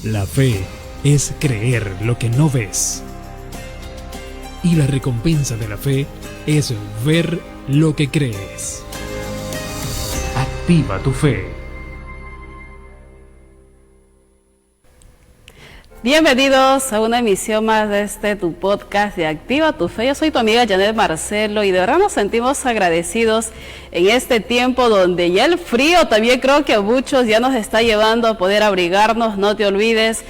La fe es creer lo que no ves. Y la recompensa de la fe es ver lo que crees. Activa tu fe. Bienvenidos a una emisión más de tu podcast de Activa tu Fe. Yo soy tu amiga Janet Marcelo y de verdad nos sentimos agradecidos en este tiempo donde ya el frío también creo que a muchos ya nos está llevando a poder abrigarnos. No te olvides,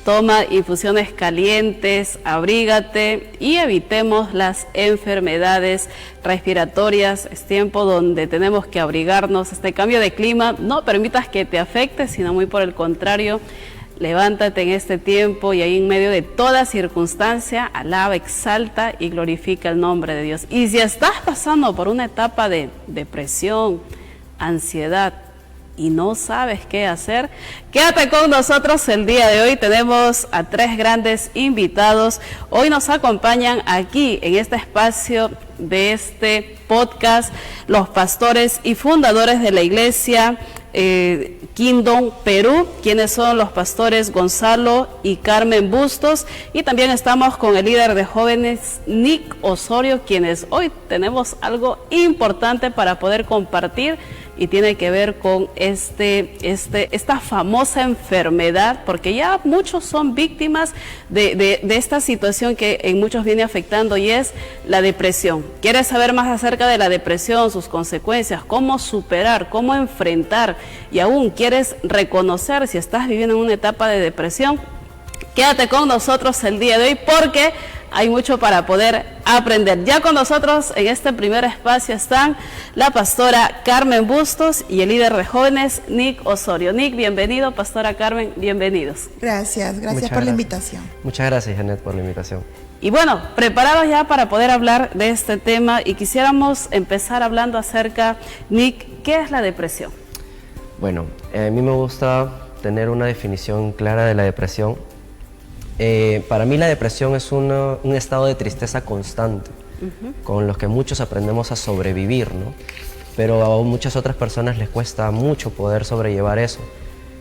toma infusiones calientes, abrígate y evitemos las enfermedades respiratorias. Es tiempo donde tenemos que abrigarnos. Este cambio de clima no permitas que te afecte, sino muy por el contrario. Levántate en este tiempo y ahí en medio de toda circunstancia, alaba, exalta y glorifica el nombre de Dios. Y si estás pasando por una etapa de depresión, ansiedad y no sabes qué hacer, quédate con nosotros el día de hoy. Tenemos a tres grandes invitados. Hoy nos acompañan aquí en este espacio de este podcast los pastores y fundadores de la iglesia Kingdom Perú, quienes son los pastores Gonzalo y Carmen Bustos, y también estamos con el líder de jóvenes Nick Osorio, quienes hoy tenemos algo importante para poder compartir y tiene que ver con esta famosa enfermedad, porque ya muchos son víctimas de esta situación que en muchos viene afectando, y es la depresión. ¿Quieres saber más acerca de la depresión, sus consecuencias, cómo superar, cómo enfrentar, y aún quieres reconocer si estás viviendo en una etapa de depresión? Quédate con nosotros el día de hoy porque hay mucho para poder aprender. Ya con nosotros en este primer espacio están la pastora Carmen Bustos y el líder de jóvenes Nick Osorio. Nick, bienvenido. Pastora Carmen, bienvenidos. Gracias por la invitación. Muchas gracias, Janet, por la invitación. Y bueno, preparados ya para poder hablar de este tema, y quisiéramos empezar hablando acerca, Nick, ¿qué es la depresión? Bueno, a mí me gusta tener una definición clara de la depresión. Para mí la depresión es un estado de tristeza constante, con los que muchos aprendemos a sobrevivir, ¿no? Pero a muchas otras personas les cuesta mucho poder sobrellevar eso.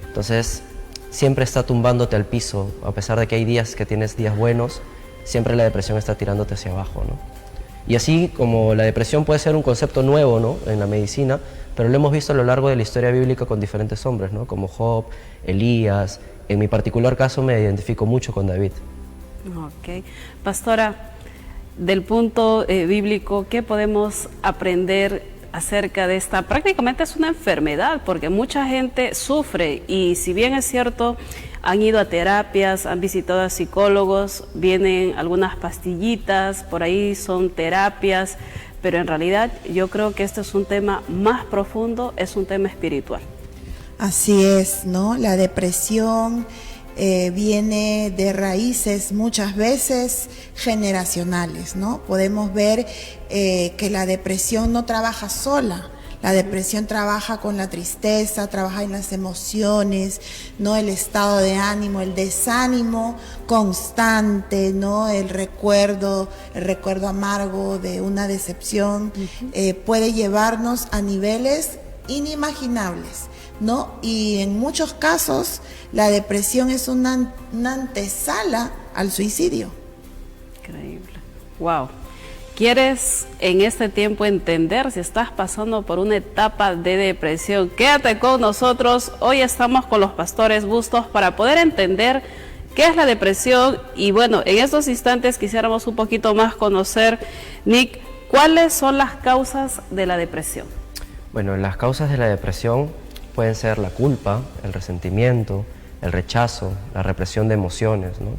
Entonces, siempre está tumbándote al piso, a pesar de que hay días que tienes días buenos, siempre la depresión está tirándote hacia abajo, ¿no? Y así como la depresión puede ser un concepto nuevo, ¿no?, en la medicina, pero lo hemos visto a lo largo de la historia bíblica con diferentes hombres, ¿no?, como Job, Elías. En mi particular caso me identifico mucho con David. Ok. Pastora, del punto bíblico, ¿qué podemos aprender acerca de esta? Prácticamente es una enfermedad, porque mucha gente sufre, y si bien es cierto, han ido a terapias, han visitado a psicólogos, vienen algunas pastillitas, por ahí son terapias, pero en realidad yo creo que este es un tema más profundo, es un tema espiritual. Así es, ¿no? La depresión viene de raíces muchas veces generacionales, ¿no? Podemos ver que la depresión no trabaja sola. La depresión trabaja con la tristeza, trabaja en las emociones, ¿no? El estado de ánimo, el desánimo constante, ¿no? El recuerdo amargo de una decepción, puede llevarnos a niveles inimaginables, ¿no? Y en muchos casos la depresión es una antesala al suicidio. Increíble. Wow. ¿Quieres en este tiempo entender si estás pasando por una etapa de depresión? Quédate con nosotros. Hoy estamos con los pastores Bustos para poder entender qué es la depresión. Y bueno, en estos instantes quisiéramos un poquito más conocer, Nick, ¿cuáles son las causas de la depresión? Bueno, las causas de la depresión pueden ser la culpa, el resentimiento, el rechazo, la represión de emociones, ¿no?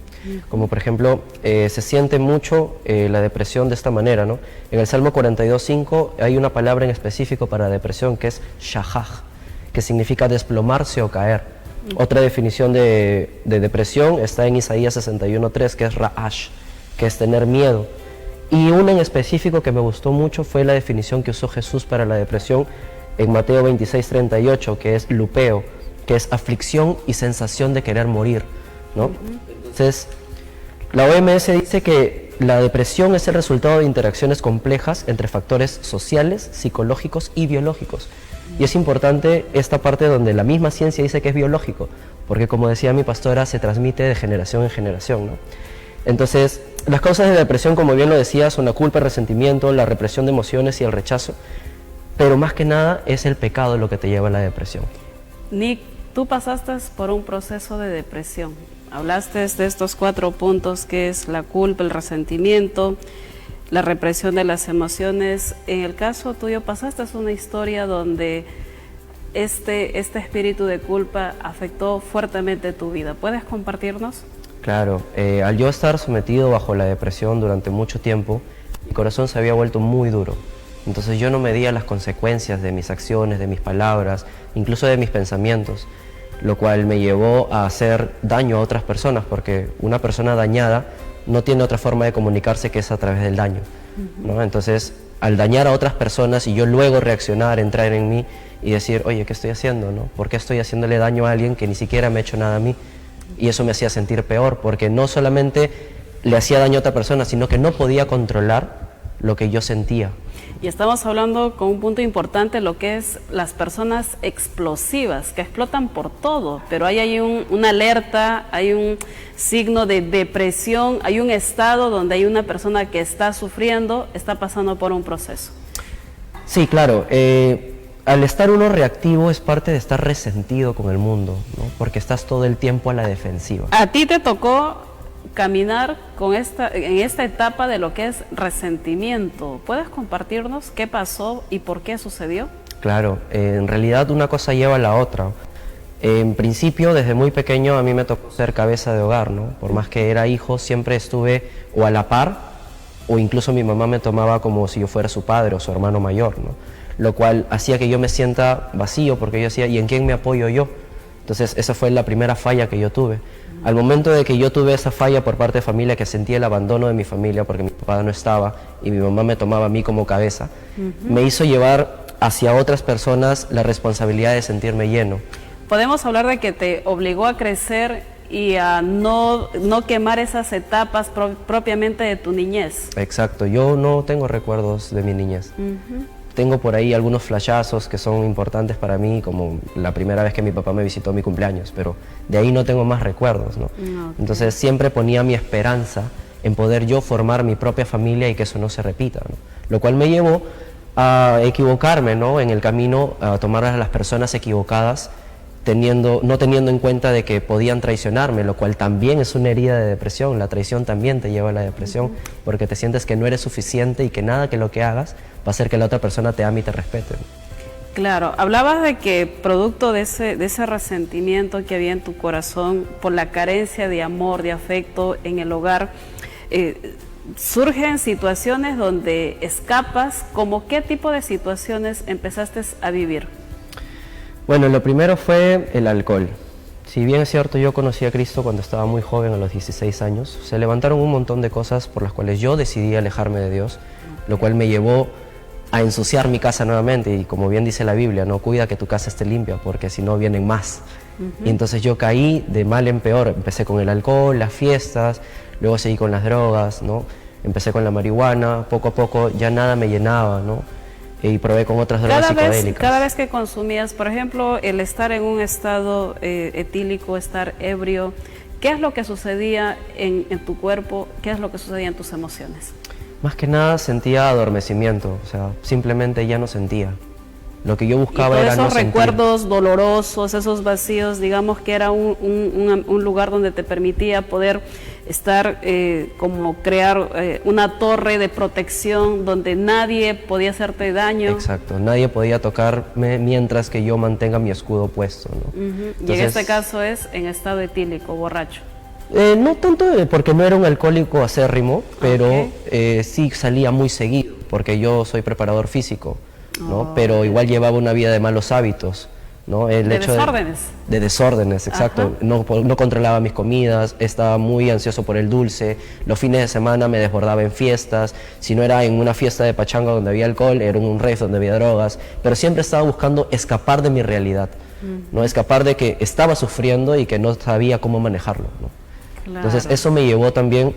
Como por ejemplo, se siente mucho la depresión de esta manera, ¿no? En el Salmo 42:5 hay una palabra en específico para la depresión que es shahaj, que significa desplomarse o caer. Otra definición de depresión está en Isaías 61:3, que es ra'ash, que es tener miedo. Y una en específico que me gustó mucho fue la definición que usó Jesús para la depresión en Mateo 26:38, que es lupeo, que es aflicción y sensación de querer morir, ¿no? Entonces, la OMS dice que la depresión es el resultado de interacciones complejas entre factores sociales, psicológicos y biológicos. Y es importante esta parte donde la misma ciencia dice que es biológico, porque como decía mi pastora, se transmite de generación en generación, ¿no? Entonces, las causas de depresión, como bien lo decía, son la culpa, el resentimiento, la represión de emociones y el rechazo, pero más que nada es el pecado lo que te lleva a la depresión. Nick, tú pasaste por un proceso de depresión. Hablaste de estos 4 puntos, que es la culpa, el resentimiento, la represión de las emociones. En el caso tuyo, pasaste una historia donde este espíritu de culpa afectó fuertemente tu vida. ¿Puedes compartirnos? Claro, al yo estar sometido bajo la depresión durante mucho tiempo, mi corazón se había vuelto muy duro. Entonces yo no medía las consecuencias de mis acciones, de mis palabras, incluso de mis pensamientos, lo cual me llevó a hacer daño a otras personas, porque una persona dañada no tiene otra forma de comunicarse que es a través del daño, ¿no? Entonces, al dañar a otras personas y yo luego reaccionar, entrar en mí y decir, oye, ¿qué estoy haciendo, no? ¿Por qué estoy haciéndole daño a alguien que ni siquiera me ha hecho nada a mí? Y eso me hacía sentir peor, porque no solamente le hacía daño a otra persona, sino que no podía controlar lo que yo sentía. Y estamos hablando con un punto importante, lo que es las personas explosivas, que explotan por todo, pero hay una alerta, hay un signo de depresión, hay un estado donde hay una persona que está sufriendo, está pasando por un proceso. Sí, claro. Al estar uno reactivo es parte de estar resentido con el mundo, ¿no? Porque estás todo el tiempo a la defensiva. A ti te tocó caminar en esta etapa de lo que es resentimiento. ¿Puedes compartirnos qué pasó y por qué sucedió? Claro, en realidad una cosa lleva a la otra. En principio, desde muy pequeño a mí me tocó ser cabeza de hogar, ¿no? Por más que era hijo, siempre estuve o a la par, o incluso mi mamá me tomaba como si yo fuera su padre o su hermano mayor, ¿no? Lo cual hacía que yo me sienta vacío, porque yo decía, ¿y en quién me apoyo yo? Entonces esa fue la primera falla que yo tuve. Al momento de que yo tuve esa falla por parte de familia, que sentí el abandono de mi familia porque mi papá no estaba y mi mamá me tomaba a mí como cabeza, me hizo llevar hacia otras personas la responsabilidad de sentirme lleno. Podemos hablar de que te obligó a crecer y a no quemar esas etapas propiamente de tu niñez. Exacto, yo no tengo recuerdos de mi niñez. Tengo por ahí algunos flashazos que son importantes para mí, como la primera vez que mi papá me visitó a mi cumpleaños, pero de ahí no tengo más recuerdos, ¿no? Okay. Entonces siempre ponía mi esperanza en poder yo formar mi propia familia y que eso no se repita, ¿no? Lo cual me llevó a equivocarme, ¿no? En el camino, a tomar a las personas equivocadas, no teniendo en cuenta de que podían traicionarme, lo cual también es una herida de depresión. La traición también te lleva a la depresión, porque te sientes que no eres suficiente y que nada que lo que hagas va a hacer que la otra persona te ame y te respete. Claro, hablabas de que producto de ese resentimiento que había en tu corazón por la carencia de amor, de afecto en el hogar, surgen situaciones donde escapas. ¿Cómo qué tipo de situaciones empezaste a vivir? Bueno, lo primero fue el alcohol. Si bien es cierto, yo conocí a Cristo cuando estaba muy joven, a los 16 años, se levantaron un montón de cosas por las cuales yo decidí alejarme de Dios, lo cual me llevó a ensuciar mi casa nuevamente, y como bien dice la Biblia, no, cuida que tu casa esté limpia, porque si no vienen más. Y entonces yo caí de mal en peor. Empecé con el alcohol, las fiestas, luego seguí con las drogas, ¿no? Empecé con la marihuana, poco a poco ya nada me llenaba, ¿no? Y probé con otras drogas psicodélicas. Cada vez que consumías, por ejemplo, el estar en un estado etílico, estar ebrio, ¿qué es lo que sucedía en tu cuerpo? ¿Qué es lo que sucedía en tus emociones? Más que nada sentía adormecimiento, o sea, simplemente ya no sentía. Lo que yo buscaba era no sentir. Esos recuerdos dolorosos, esos vacíos, digamos que era un lugar donde te permitía poder estar como crear una torre de protección donde nadie podía hacerte daño. Exacto, nadie podía tocarme mientras que yo mantenga mi escudo puesto, ¿no? Entonces, y en este caso es en estado etílico, borracho. No tanto porque no era un alcohólico acérrimo, pero sí salía muy seguido, porque yo soy preparador físico, ¿no? Pero igual llevaba una vida de malos hábitos, ¿no? ¿De desórdenes? De desórdenes, exacto. No controlaba mis comidas, estaba muy ansioso por el dulce, los fines de semana me desbordaba en fiestas, si no era en una fiesta de pachanga donde había alcohol, era en un rave donde había drogas, pero siempre estaba buscando escapar de mi realidad, ¿no? Escapar de que estaba sufriendo y que no sabía cómo manejarlo, ¿no? Claro. Entonces eso me llevó también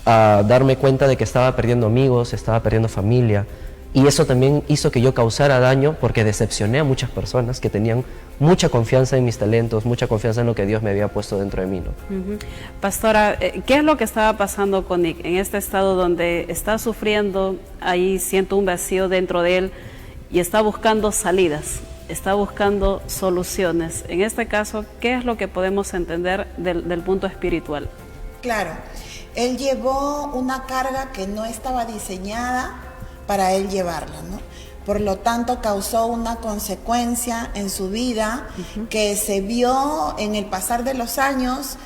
a darme cuenta de que estaba perdiendo amigos, estaba perdiendo familia, Y eso también hizo que yo causara daño porque decepcioné a muchas personas que tenían mucha confianza en mis talentos, mucha confianza en lo que Dios me había puesto dentro de mí, ¿no? Pastora, ¿qué es lo que estaba pasando con Nick en este estado donde está sufriendo? Ahí siento un vacío dentro de él y está buscando salidas, está buscando soluciones. En este caso, ¿qué es lo que podemos entender del punto espiritual? Claro, él llevó una carga que no estaba diseñada para él llevarla, ¿no? Por lo tanto, causó una consecuencia en su vida que se vio en el pasar de los años,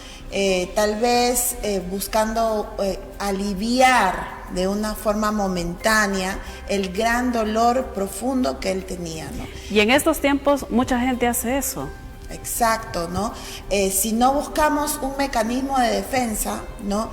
tal vez buscando aliviar de una forma momentánea el gran dolor profundo que él tenía, ¿no? Y en estos tiempos mucha gente hace eso. Exacto, ¿no? Si no buscamos un mecanismo de defensa, ¿no?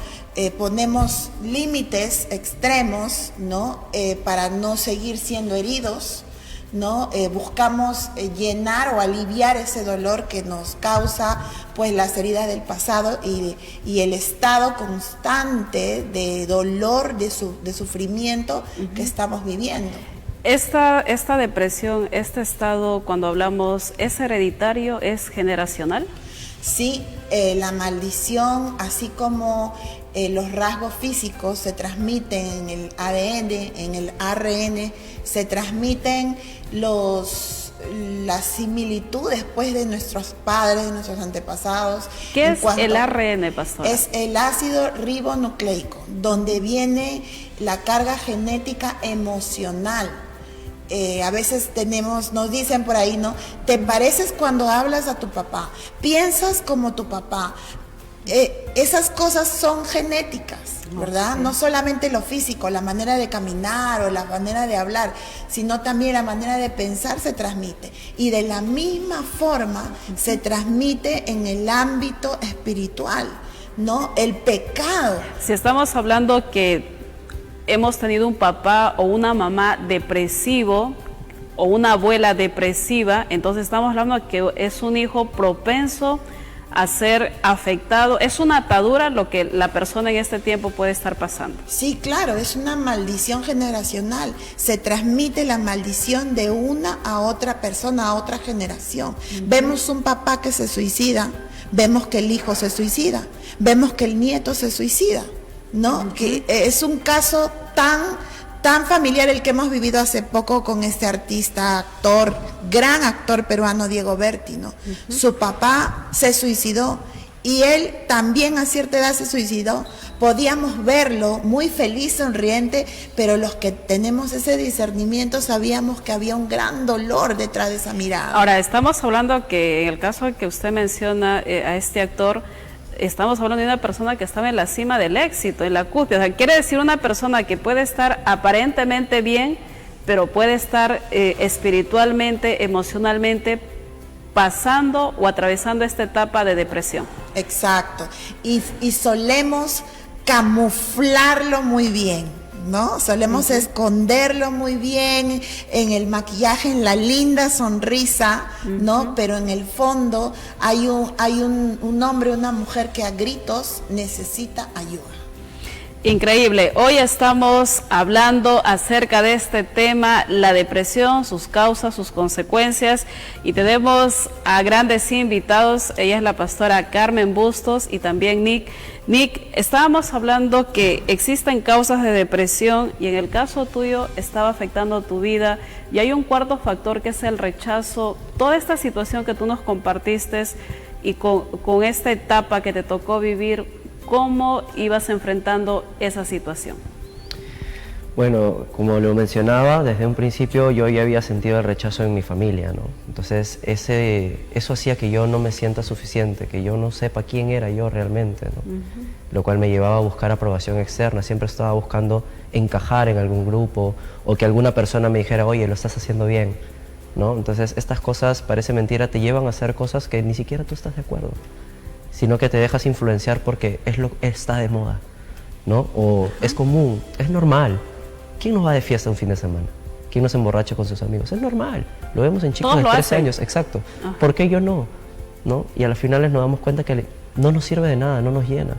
Ponemos límites extremos, ¿no? Para no seguir siendo heridos, ¿no? Buscamos llenar o aliviar ese dolor que nos causa, pues, las heridas del pasado y el estado constante de dolor, de sufrimiento que estamos viviendo. Esta depresión, este estado, cuando hablamos, ¿es hereditario, es generacional? Sí, la maldición, así como los rasgos físicos se transmiten en el ADN, en el ARN, se transmiten las similitudes, pues, de nuestros padres, de nuestros antepasados. ¿Qué es el ARN, pastora? Es el ácido ribonucleico, donde viene la carga genética emocional. A veces nos dicen por ahí, ¿no? Te pareces cuando hablas a tu papá, piensas como tu papá. Esas cosas son genéticas, ¿verdad? No solamente lo físico, la manera de caminar o la manera de hablar, sino también la manera de pensar se transmite. Y de la misma forma se transmite en el ámbito espiritual, ¿no? El pecado. Si estamos hablando que hemos tenido un papá o una mamá depresivo o una abuela depresiva, entonces estamos hablando de que es un hijo propenso a ser afectado. Es una atadura lo que la persona en este tiempo puede estar pasando. Sí, claro, es una maldición generacional. Se transmite la maldición de una a otra persona, a otra generación. Vemos un papá que se suicida, vemos que el hijo se suicida, vemos que el nieto se suicida, ¿no? Que es un caso tan familiar el que hemos vivido hace poco con este artista, actor, gran actor peruano, Diego Berti, ¿no? Su papá se suicidó y él también a cierta edad se suicidó. Podíamos verlo muy feliz, sonriente, pero los que tenemos ese discernimiento sabíamos que había un gran dolor detrás de esa mirada. Ahora, estamos hablando que en el caso que usted menciona a este actor, estamos hablando de una persona que estaba en la cima del éxito, en la cúspide. O sea, quiere decir una persona que puede estar aparentemente bien, pero puede estar espiritualmente, emocionalmente pasando o atravesando esta etapa de depresión. Exacto. Y solemos camuflarlo muy bien, ¿no? Solemos esconderlo muy bien en el maquillaje, en la linda sonrisa, ¿no? Pero en el fondo hay un hombre, una mujer que a gritos necesita ayuda. Increíble. Hoy estamos hablando acerca de este tema, la depresión, sus causas, sus consecuencias, y tenemos a grandes invitados. Ella es la pastora Carmen Bustos y también Nick. Nick, estábamos hablando que existen causas de depresión y en el caso tuyo estaba afectando tu vida, y hay un cuarto factor que es el rechazo. Toda esta situación que tú nos compartiste y con esta etapa que te tocó vivir, ¿cómo ibas enfrentando esa situación? Bueno, como lo mencionaba, desde un principio yo ya había sentido el rechazo en mi familia, ¿no? Entonces eso hacía que yo no me sienta suficiente, que yo no sepa quién era yo realmente, ¿no? Lo cual me llevaba a buscar aprobación externa. Siempre estaba buscando encajar en algún grupo o que alguna persona me dijera, oye, lo estás haciendo bien, ¿no? Entonces estas cosas, parece mentira, te llevan a hacer cosas que ni siquiera tú estás de acuerdo, sino que te dejas influenciar porque está de moda, ¿no? O es común, es normal. ¿Quién nos va de fiesta un fin de semana? ¿Quién nos emborracha con sus amigos? Es normal, lo vemos en chicos de 13 años, exacto. ¿Por qué yo no? ¿No? Y a las finales nos damos cuenta que no nos sirve de nada, no nos llena.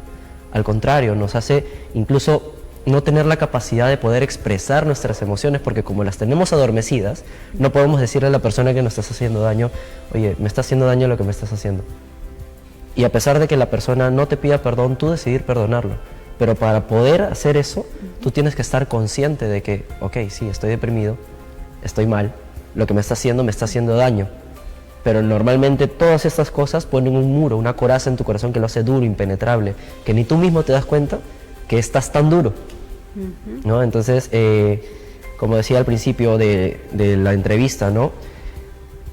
Al contrario, nos hace incluso no tener la capacidad de poder expresar nuestras emociones, porque como las tenemos adormecidas, no podemos decirle a la persona que nos estás haciendo daño, oye, me está haciendo daño lo que me estás haciendo. Y a pesar de que la persona no te pida perdón, tú decidir perdonarlo. Pero para poder hacer eso, tú tienes que estar consciente de que, ok, sí, estoy deprimido, estoy mal, lo que me está haciendo daño. Pero normalmente todas estas cosas ponen un muro, una coraza en tu corazón que lo hace duro, impenetrable, que ni tú mismo te das cuenta que estás tan duro, ¿no? Entonces, como decía al principio de la entrevista, ¿no?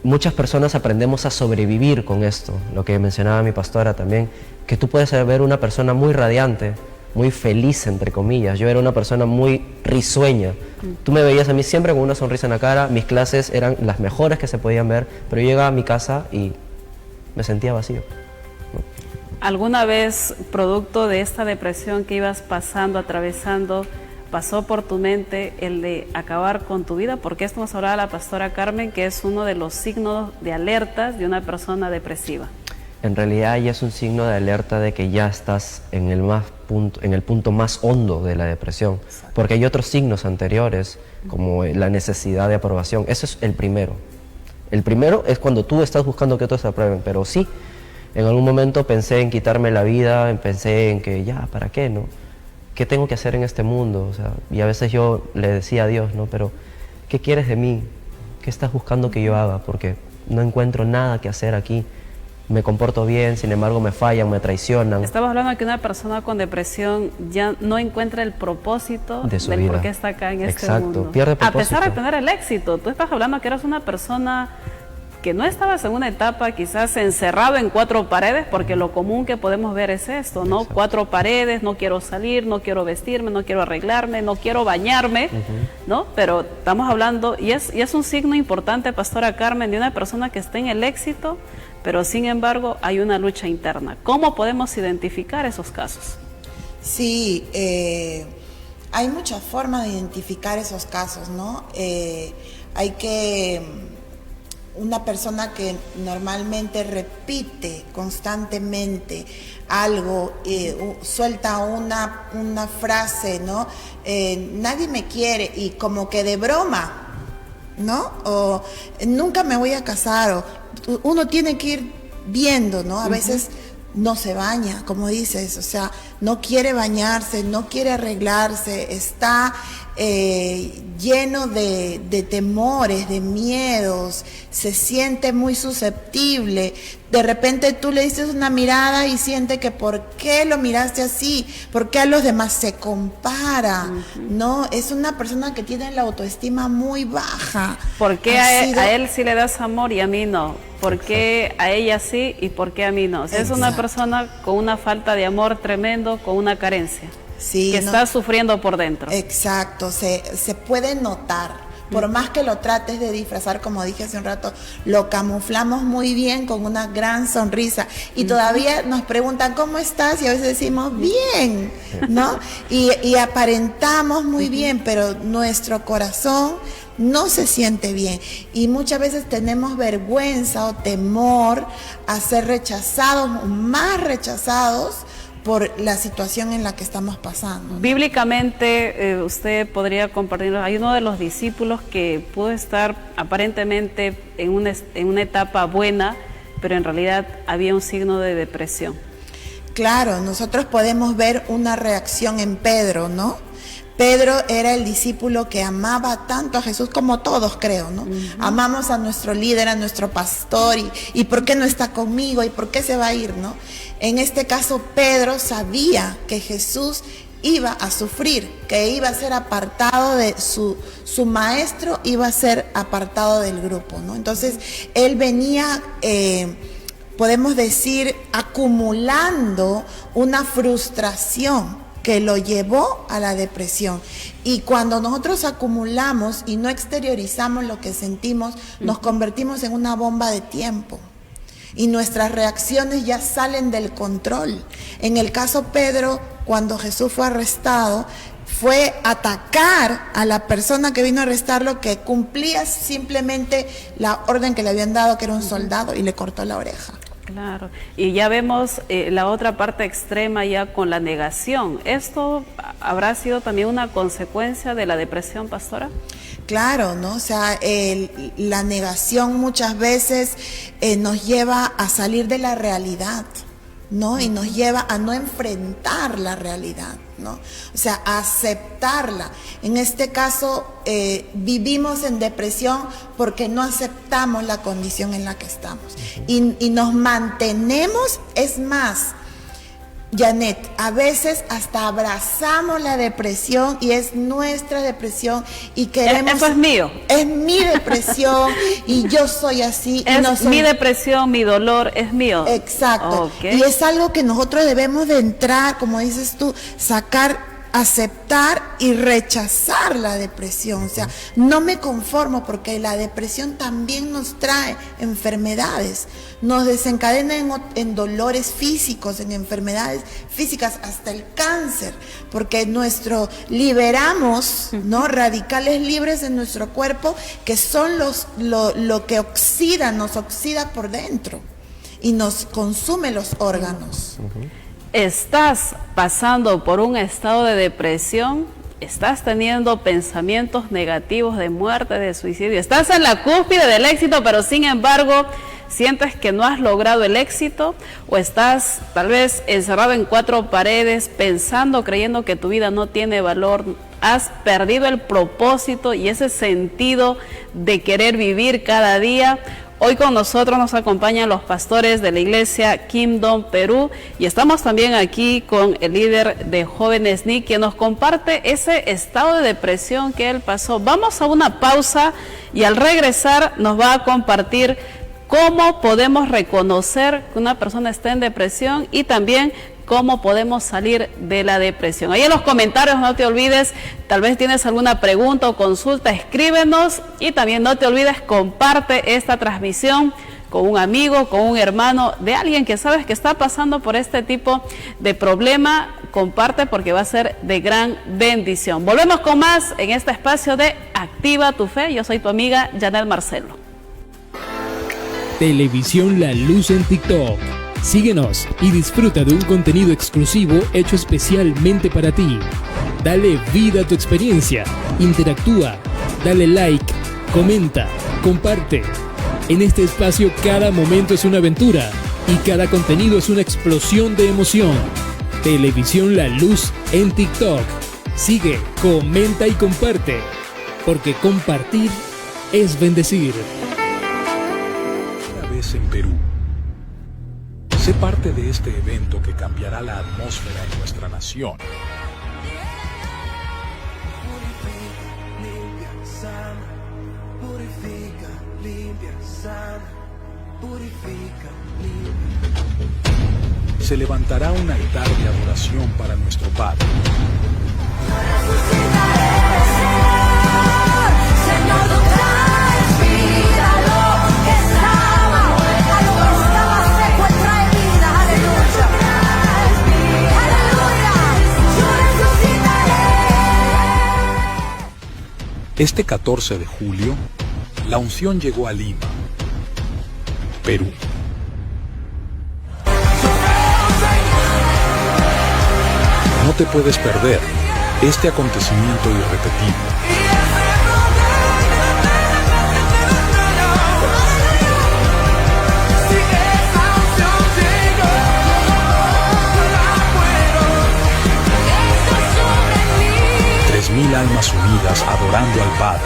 Muchas personas aprendemos a sobrevivir con esto, lo que mencionaba mi pastora también, que tú puedes ver una persona muy radiante, muy feliz, entre comillas. Yo era una persona muy risueña. Tú me veías a mí siempre con una sonrisa en la cara, mis clases eran las mejores que se podían ver, pero yo llegaba a mi casa y me sentía vacío. ¿Alguna vez, producto de esta depresión que ibas pasando, atravesando, pasó por tu mente el de acabar con tu vida? Porque esto nos hablaba la pastora Carmen, que es uno de los signos de alertas de una persona depresiva. En realidad ya es un signo de alerta de que ya estás en el punto más hondo de la depresión. Exacto. Porque hay otros signos anteriores, como la necesidad de aprobación. Ese es el primero. El primero es cuando tú estás buscando que otros te aprueben, pero sí, en algún momento pensé en quitarme la vida, pensé en que ya, ¿para qué, no? ¿Qué tengo que hacer en este mundo? O sea, y a veces yo le decía a Dios, ¿no? Pero, ¿qué quieres de mí? ¿Qué estás buscando que yo haga? Porque no encuentro nada que hacer aquí. Me comporto bien, sin embargo me fallan, me traicionan. Estamos hablando de que una persona con depresión ya no encuentra el propósito de su del vida. Por qué está acá en este Exacto, mundo. pierde propósito. A pesar de tener el éxito, tú estás hablando que eras una persona que no estabas en una etapa quizás encerrado en 4 paredes, porque lo común que podemos ver es esto, ¿no? Exacto. 4 paredes, no quiero salir, no quiero vestirme, no quiero arreglarme, no quiero bañarme, ¿no? Pero estamos hablando, y es un signo importante, pastora Carmen, de una persona que está en el éxito, pero sin embargo hay una lucha interna. ¿Cómo podemos identificar esos casos? Sí, hay muchas formas de identificar esos casos, ¿no? Hay que... Una persona que normalmente repite constantemente algo, suelta una frase, ¿no? Nadie me quiere, y como que de broma, ¿no? O nunca me voy a casar, o uno tiene que ir viendo, ¿no? A veces no se baña, como dices, o sea, no quiere bañarse, no quiere arreglarse, está lleno de temores, de miedos, se siente muy susceptible. De repente tú le dices una mirada y siente que ¿por qué lo miraste así? ¿Por qué a los demás se compara? ¿No? Es una persona que tiene la autoestima muy baja. ¿Por qué a él sí le das amor y a mí no? ¿Por qué a ella sí y por qué a mí no? O sea, es una persona con una falta de amor tremendo, con una carencia, sí, que está sufriendo por dentro. Exacto, se puede notar. Por más que lo trates de disfrazar, como dije hace un rato, lo camuflamos muy bien con una gran sonrisa. Y todavía nos preguntan, ¿cómo estás? Y a veces decimos, bien, ¿no? Y aparentamos muy bien, pero nuestro corazón no se siente bien. Y muchas veces tenemos vergüenza o temor a ser rechazados, más rechazados, por la situación en la que estamos pasando, ¿no? Bíblicamente, usted podría compartirlo. Hay uno de los discípulos que pudo estar aparentemente en una etapa buena, pero en realidad había un signo de depresión. Claro, nosotros podemos ver una reacción en Pedro, ¿no? Pedro era el discípulo que amaba tanto a Jesús, como todos, creo, ¿no? Amamos a nuestro líder, a nuestro pastor, y ¿por qué no está conmigo? ¿Y por qué se va a ir, no? En este caso, Pedro sabía que Jesús iba a sufrir, que iba a ser apartado de su maestro, iba a ser apartado del grupo, ¿no? Entonces, él venía, podemos decir, acumulando una frustración que lo llevó a la depresión. Y cuando nosotros acumulamos y no exteriorizamos lo que sentimos, nos convertimos en una bomba de tiempo. Y nuestras reacciones ya salen del control. En el caso Pedro, cuando Jesús fue arrestado, fue atacar a la persona que vino a arrestarlo, que cumplía simplemente la orden que le habían dado, que era un soldado, y le cortó la oreja. Claro, y ya vemos la otra parte extrema ya con la negación. ¿Esto habrá sido también una consecuencia de la depresión, pastora? Claro, ¿no? O sea, la negación muchas veces nos lleva a salir de la realidad, ¿no? Y nos lleva a no enfrentar la realidad, ¿no? O sea, a aceptarla. En este caso, vivimos en depresión porque no aceptamos la condición en la que estamos. Y nos mantenemos, es más, Janet, a veces hasta abrazamos la depresión y es nuestra depresión y queremos... Eso es mío. Es mi depresión y yo soy así. Es y no soy... mi depresión, mi dolor, es mío. Exacto. Okay. Y es algo que nosotros debemos de entrar, como dices tú, aceptar y rechazar la depresión. O sea, no me conformo porque la depresión también nos trae enfermedades, nos desencadena en dolores físicos, en enfermedades físicas, hasta el cáncer, porque liberamos, ¿no?, radicales libres en nuestro cuerpo que son lo que oxida, nos oxida por dentro y nos consume los órganos. ¿Estás pasando por un estado de depresión? ¿Estás teniendo pensamientos negativos de muerte, de suicidio? ¿Estás en la cúspide del éxito, pero sin embargo sientes que no has logrado el éxito? ¿O estás tal vez encerrado en cuatro paredes, pensando, creyendo que tu vida no tiene valor? ¿Has perdido el propósito y ese sentido de querer vivir cada día? Hoy con nosotros nos acompañan los pastores de la iglesia Kingdom Perú y estamos también aquí con el líder de jóvenes NIC, quien nos comparte ese estado de depresión que él pasó. Vamos a una pausa y al regresar nos va a compartir cómo podemos reconocer que una persona está en depresión y también cómo podemos salir de la depresión. Ahí en los comentarios no te olvides, tal vez tienes alguna pregunta o consulta, escríbenos y también no te olvides, comparte esta transmisión con un amigo, con un hermano, de alguien que sabes que está pasando por este tipo de problema. Comparte porque va a ser de gran bendición. Volvemos con más en este espacio de Activa tu Fe. Yo soy tu amiga Janet Marcelo. Televisión La Luz en TikTok. Síguenos y disfruta de un contenido exclusivo hecho especialmente para ti. Dale vida a tu experiencia, interactúa, dale like, comenta, comparte. En este espacio cada momento es una aventura y cada contenido es una explosión de emoción. Televisión La Luz en TikTok. Sigue, comenta y comparte, porque compartir es bendecir. Una vez en Perú. Sé parte de este evento que cambiará la atmósfera en nuestra nación. Se levantará un altar de adoración para nuestro Padre. Este 14 de julio, la unción llegó a Lima, Perú. No te puedes perder este acontecimiento irrepetible. Mil almas unidas adorando al Padre.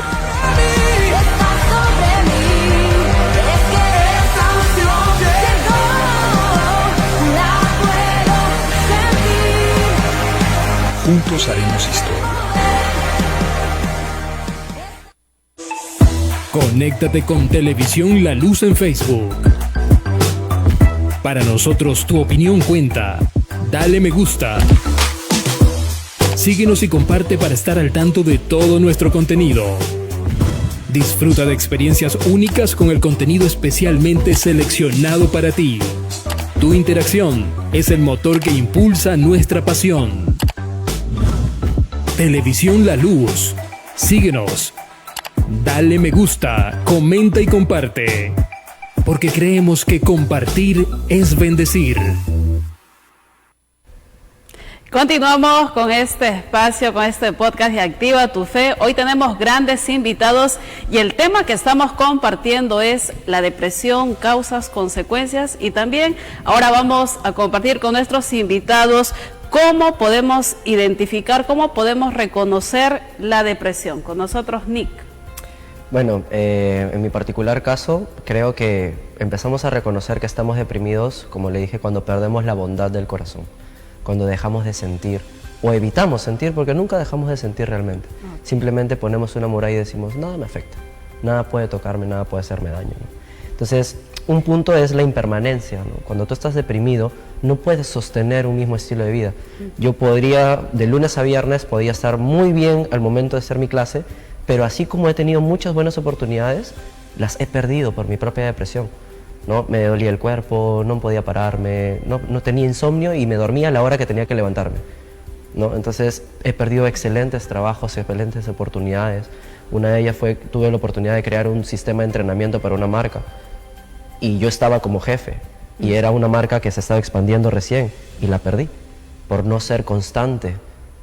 Juntos haremos historia. Conéctate con Televisión La Luz en Facebook. Para nosotros tu opinión cuenta. Dale me gusta. Síguenos y comparte para estar al tanto de todo nuestro contenido. Disfruta de experiencias únicas con el contenido especialmente seleccionado para ti. Tu interacción es el motor que impulsa nuestra pasión. Televisión La Luz. Síguenos. Dale me gusta, comenta y comparte. porque creemos que compartir es bendecir. Continuamos con este espacio, con este podcast de Activa tu Fe. Hoy tenemos grandes invitados y el tema que estamos compartiendo es la depresión, causas, consecuencias, y también ahora vamos a compartir con nuestros invitados cómo podemos identificar, cómo podemos reconocer la depresión. Con nosotros, Nick. Bueno, en mi particular caso, creo que empezamos a reconocer que estamos deprimidos, como le dije, cuando perdemos la bondad del corazón. Cuando dejamos de sentir o evitamos sentir, porque nunca dejamos de sentir realmente. Simplemente ponemos una muralla y decimos, nada me afecta, nada puede tocarme, nada puede hacerme daño, ¿no? Entonces, un punto es la impermanencia, ¿no? Cuando tú estás deprimido, no puedes sostener un mismo estilo de vida. Yo podría, de lunes a viernes, podía estar muy bien al momento de hacer mi clase, pero así como he tenido muchas buenas oportunidades, las he perdido por mi propia depresión, ¿no? Me dolía el cuerpo, no podía pararme, no tenía insomnio y me dormía a la hora que tenía que levantarme, ¿no? Entonces he perdido excelentes trabajos, excelentes oportunidades. Una de ellas fue, tuve la oportunidad de crear un sistema de entrenamiento para una marca y yo estaba como jefe y era una marca que se estaba expandiendo recién y la perdí por no ser constante,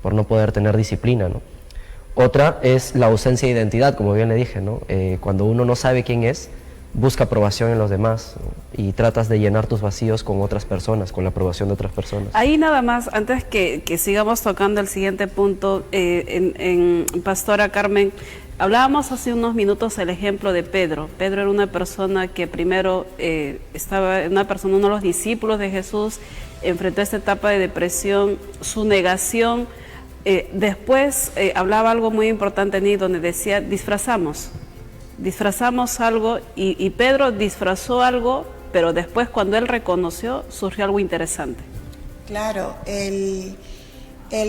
por no poder tener disciplina, ¿no? Otra es la ausencia de identidad, como bien le dije, ¿no? Cuando uno no sabe quién es, busca aprobación en los demás, ¿no? Y tratas de llenar tus vacíos con otras personas, con la aprobación de otras personas. Ahí nada más, antes que sigamos tocando el siguiente punto, Pastora Carmen, hablábamos hace unos minutos el ejemplo de Pedro. Pedro era una persona que primero uno de los discípulos de Jesús, enfrentó esta etapa de depresión, su negación. Después hablaba algo muy importante en él, donde decía, disfrazamos algo, y Pedro disfrazó algo, pero después cuando él reconoció, surgió algo interesante. Claro, él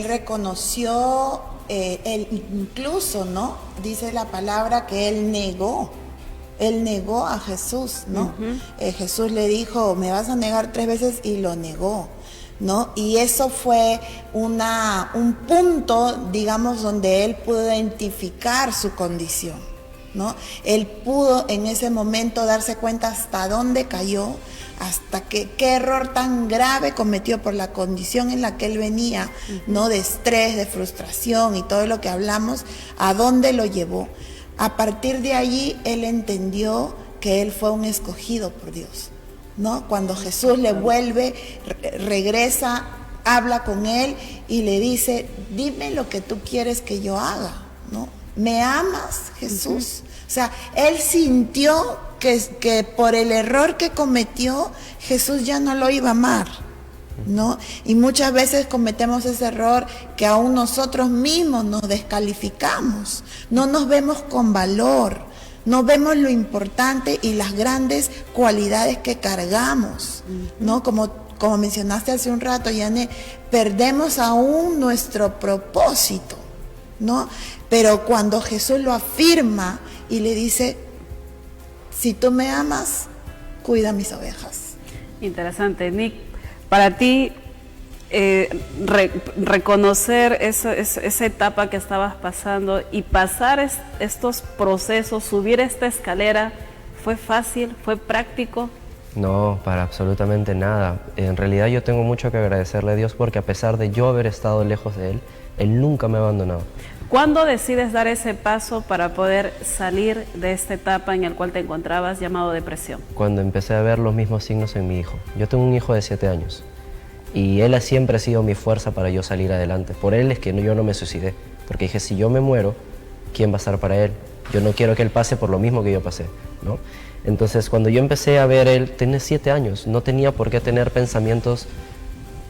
reconoció, él incluso, ¿no? Dice la palabra que él negó a Jesús, ¿no? Jesús le dijo, me vas a negar 3 veces, y lo negó, ¿no? Y eso fue un punto, digamos, donde él pudo identificar su condición, ¿no? Él pudo en ese momento darse cuenta hasta dónde cayó, hasta qué error tan grave cometió por la condición en la que él venía, ¿no? De estrés, de frustración y todo lo que hablamos, a dónde lo llevó. A partir de allí él entendió que él fue un escogido por Dios, ¿no? Cuando Jesús le vuelve, regresa, habla con él y le dice, dime lo que tú quieres que yo haga, ¿no? ¿Me amas, Jesús? O sea, él sintió que por el error que cometió, Jesús ya no lo iba a amar, ¿no? Y muchas veces cometemos ese error que aún nosotros mismos nos descalificamos, no nos vemos con valor, no vemos lo importante y las grandes cualidades que cargamos, ¿no? Como mencionaste hace un rato, Yané, perdemos aún nuestro propósito, ¿no? Pero cuando Jesús lo afirma y le dice, si tú me amas, cuida mis ovejas. Interesante, Nick. Para ti, reconocer esa etapa que estabas pasando y pasar estos procesos, subir esta escalera, ¿fue fácil? ¿Fue práctico? No, para absolutamente nada. En realidad yo tengo mucho que agradecerle a Dios porque a pesar de yo haber estado lejos de Él nunca me ha abandonado. ¿Cuándo decides dar ese paso para poder salir de esta etapa en la cual te encontrabas llamado depresión? Cuando empecé a ver los mismos signos en mi hijo. Yo tengo un hijo de 7 años y él siempre ha sido mi fuerza para yo salir adelante. Por él es que yo no me suicidé, porque dije, si yo me muero, ¿quién va a estar para él? Yo no quiero que él pase por lo mismo que yo pasé, ¿no? Entonces, cuando yo empecé a ver él, tenía 7 años, no tenía por qué tener pensamientos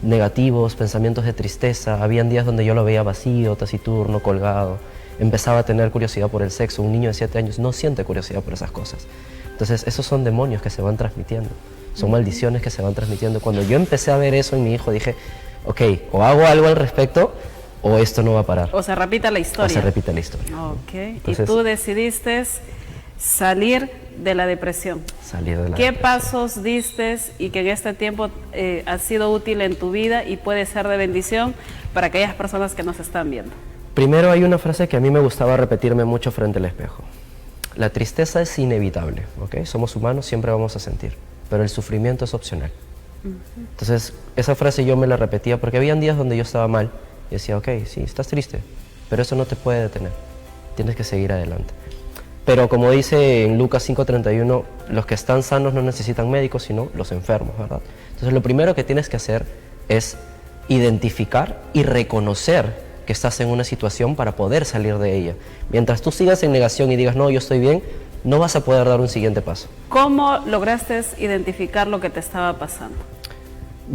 negativos, pensamientos de tristeza. Habían días donde yo lo veía vacío, taciturno, colgado. Empezaba a tener curiosidad por el sexo. Un niño de 7 años no siente curiosidad por esas cosas. Entonces, esos son demonios que se van transmitiendo. Son maldiciones que se van transmitiendo. Cuando yo empecé a ver eso en mi hijo, dije, ok, o hago algo al respecto, o esto no va a parar. O se repita la historia. O se repita la historia. Ok. Entonces, y tú decidiste salir de la depresión. ¿Qué pasos diste y que en este tiempo ha sido útil en tu vida y puede ser de bendición para aquellas personas que nos están viendo? Primero, hay una frase que a mí me gustaba repetirme mucho frente al espejo. la tristeza es inevitable, ¿ok? Somos humanos, siempre vamos a sentir, pero el sufrimiento es opcional. Entonces, esa frase yo me la repetía porque habían días donde yo estaba mal y decía, ok, sí, estás triste, pero eso no te puede detener, tienes que seguir adelante. Pero como dice en Lucas 5:31, los que están sanos no necesitan médicos, sino los enfermos, ¿verdad? Entonces, lo primero que tienes que hacer es identificar y reconocer que estás en una situación para poder salir de ella. Mientras tú sigas en negación y digas, no, yo estoy bien, no vas a poder dar un siguiente paso. ¿Cómo lograste identificar lo que te estaba pasando?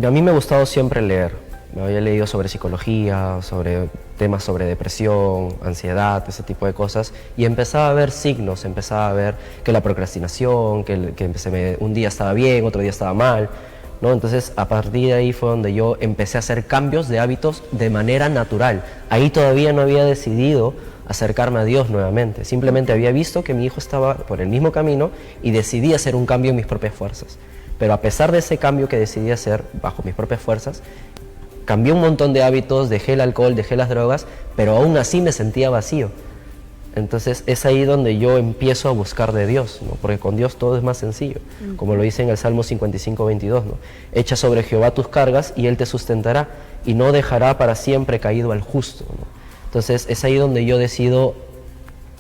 A mí me ha gustado siempre leer. Me había leído sobre psicología, sobre temas sobre depresión, ansiedad, ese tipo de cosas, y empezaba a ver signos, empezaba a ver que la procrastinación, un día estaba bien, otro día estaba mal, ¿no? Entonces, a partir de ahí fue donde yo empecé a hacer cambios de hábitos de manera natural. Ahí todavía no había decidido acercarme a Dios nuevamente, simplemente había visto que mi hijo estaba por el mismo camino y decidí hacer un cambio en mis propias fuerzas. Pero a pesar de ese cambio que decidí hacer bajo mis propias fuerzas, cambié un montón de hábitos, dejé el alcohol, dejé las drogas, pero aún así me sentía vacío. Entonces es ahí donde yo empiezo a buscar de Dios, ¿no? Porque con Dios todo es más sencillo, como lo dice en el Salmo 55:22, ¿no? Echa sobre Jehová tus cargas y Él te sustentará y no dejará para siempre caído al justo, ¿no? Entonces es ahí donde yo decido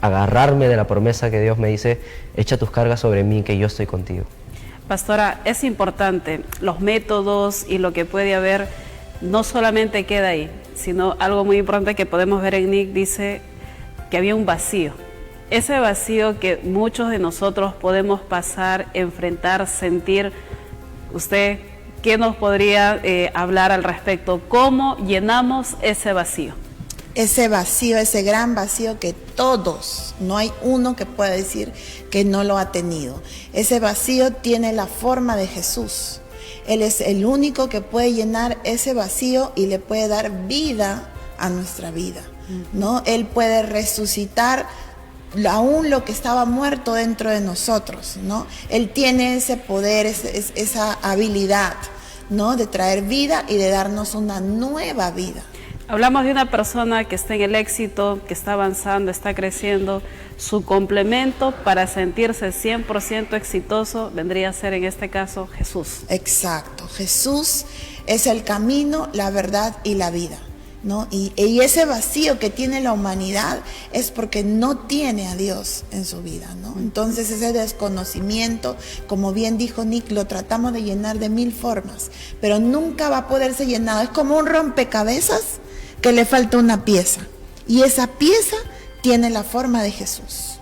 agarrarme de la promesa que Dios me dice, echa tus cargas sobre mí que yo estoy contigo. Pastora, es importante, los métodos y lo que puede haber no solamente queda ahí, sino algo muy importante que podemos ver en Nick, dice que había un vacío. Ese vacío que muchos de nosotros podemos pasar, enfrentar, sentir. ¿Usted qué nos podría hablar al respecto? ¿Cómo llenamos ese vacío? Ese vacío, ese gran vacío que todos, no hay uno que pueda decir que no lo ha tenido. Ese vacío tiene la forma de Jesús. Él es el único que puede llenar ese vacío y le puede dar vida a nuestra vida, ¿no? Él puede resucitar aún lo que estaba muerto dentro de nosotros, ¿no? Él tiene ese poder, esa habilidad, ¿no? De traer vida y de darnos una nueva vida. Hablamos de una persona que está en el éxito, que está avanzando, está creciendo. Su complemento para sentirse 100% exitoso vendría a ser, en este caso, Jesús. Exacto. Jesús es el camino, la verdad y la vida, ¿no? Y ese vacío que tiene la humanidad es porque no tiene a Dios en su vida, ¿no? Entonces ese desconocimiento, como bien dijo Nick, lo tratamos de llenar de 1000 formas, pero nunca va a poder ser llenado. Es como un rompecabezas que le falta una pieza, y esa pieza tiene la forma de Jesús.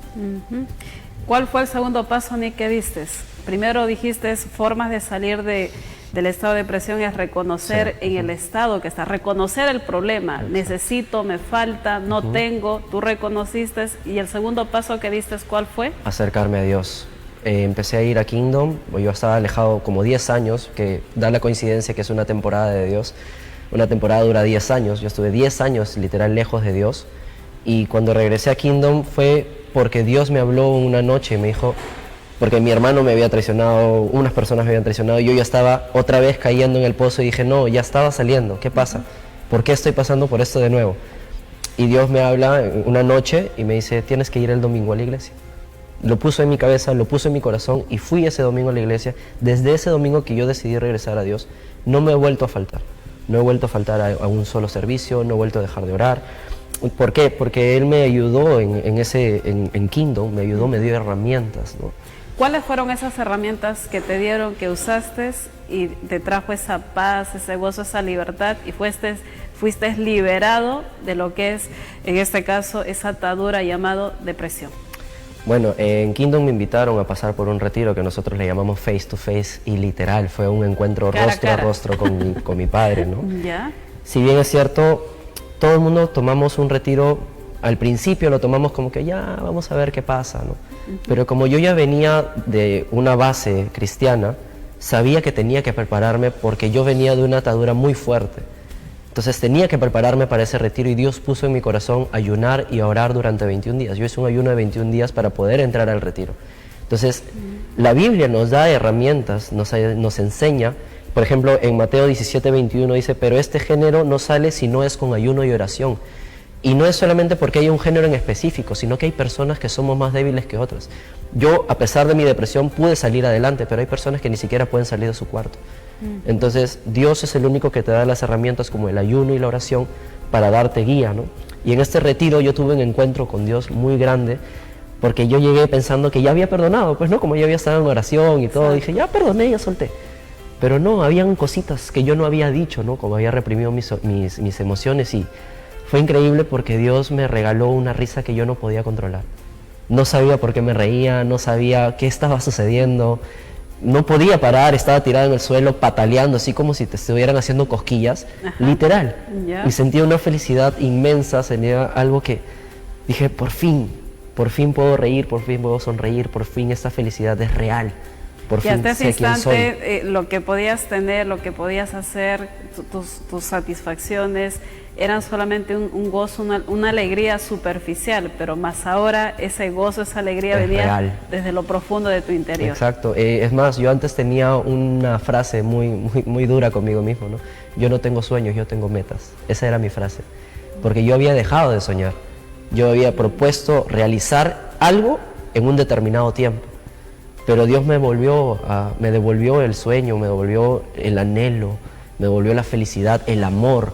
¿Cuál fue el segundo paso, Nick, que diste? Primero dijiste formas de salir del estado de depresión, es reconocer en el estado que está, reconocer el problema. Necesito, me falta, no tengo. Tú reconociste, y el segundo paso que diste, ¿cuál fue? Acercarme a Dios. Empecé a ir a Kingdom, yo estaba alejado como 10 años, que da la coincidencia que es una temporada de Dios. Una temporada dura 10 años, yo estuve 10 años literal lejos de Dios, y cuando regresé a Kingdom fue porque Dios me habló una noche y me dijo, porque mi hermano me había traicionado, unas personas me habían traicionado, y yo ya estaba otra vez cayendo en el pozo y dije, no, ya estaba saliendo, ¿qué pasa? ¿Por qué estoy pasando por esto de nuevo? Y Dios me habla una noche y me dice, tienes que ir el domingo a la iglesia. Lo puso en mi cabeza, lo puso en mi corazón y fui ese domingo a la iglesia. Desde ese domingo que yo decidí regresar a Dios, no me he vuelto a faltar. No he vuelto a faltar a un solo servicio, no he vuelto a dejar de orar. ¿Por qué? Porque Él me ayudó en Kingdom, me ayudó, me dio herramientas, ¿no? ¿Cuáles fueron esas herramientas que te dieron, que usaste y te trajo esa paz, ese gozo, esa libertad, y fuiste liberado de lo que es, en este caso, esa atadura llamado depresión? Bueno, en Kingdom me invitaron a pasar por un retiro que nosotros le llamamos face to face, y literal fue un encuentro rostro a rostro con mi padre, ¿no? ¿Ya? Si bien es cierto, todo el mundo tomamos un retiro, al principio lo tomamos como que ya vamos a ver qué pasa, ¿no? Pero como yo ya venía de una base cristiana, sabía que tenía que prepararme porque yo venía de una atadura muy fuerte. Entonces tenía que prepararme para ese retiro, y Dios puso en mi corazón ayunar y orar durante 21 días. Yo hice un ayuno de 21 días para poder entrar al retiro. Entonces la Biblia nos da herramientas, nos enseña. Por ejemplo, en Mateo 17:21 dice, pero este género no sale si no es con ayuno y oración. Y no es solamente porque hay un género en específico, sino que hay personas que somos más débiles que otras. Yo, a pesar de mi depresión, pude salir adelante, pero hay personas que ni siquiera pueden salir de su cuarto. Entonces, Dios es el único que te da las herramientas como el ayuno y la oración para darte guía, ¿no? Y en este retiro yo tuve un encuentro con Dios muy grande, porque yo llegué pensando que ya había perdonado, pues no, como yo había estado en oración y todo, dije, ya perdoné, ya solté. Pero no, habían cositas que yo no había dicho, ¿no? Como había reprimido mis emociones, y fue increíble porque Dios me regaló una risa que yo no podía controlar. No sabía por qué me reía, no sabía qué estaba sucediendo, no podía parar, estaba tirado en el suelo pataleando, así como si te estuvieran haciendo cosquillas, literal. Y sentía una felicidad inmensa, sentía algo que dije, por fin puedo reír, por fin puedo sonreír, por fin esta felicidad es real. Por fin hasta ese sé quién soy. instante lo que podías tener, lo que podías hacer, tus satisfacciones eran solamente un gozo, una alegría superficial, pero más ahora ese gozo, esa alegría venía real, desde lo profundo de tu interior. Exacto. Es más, yo antes tenía una frase muy dura conmigo mismo, ¿no? Yo no tengo sueños, yo tengo metas. Esa era mi frase. Porque yo había dejado de soñar. Yo había propuesto realizar algo en un determinado tiempo. Pero Dios me devolvió el sueño, me devolvió el anhelo, me devolvió la felicidad, el amor.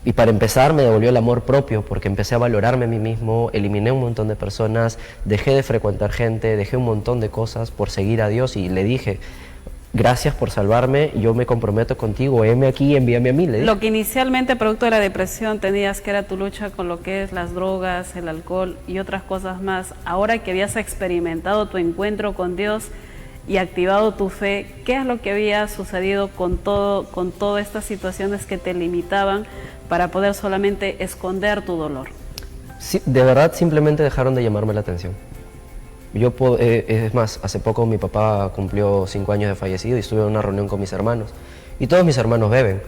Y para empezar me devolvió el amor propio, porque empecé a valorarme a mí mismo, eliminé un montón de personas, dejé de frecuentar gente, dejé un montón de cosas por seguir a Dios, y le dije, gracias por salvarme, yo me comprometo contigo, heme aquí, envíame a mí. Le dije. Lo que inicialmente, producto de la depresión, tenías que era tu lucha con lo que es las drogas, el alcohol y otras cosas más, ahora que habías experimentado tu encuentro con Dios y activado tu fe, ¿qué es lo que había sucedido con todas estas situaciones que te limitaban para poder solamente esconder tu dolor? Sí, de verdad, simplemente dejaron de llamarme la atención. Es más, hace poco mi papá cumplió 5 años de fallecido y estuve en una reunión con mis hermanos. Y todos mis hermanos beben.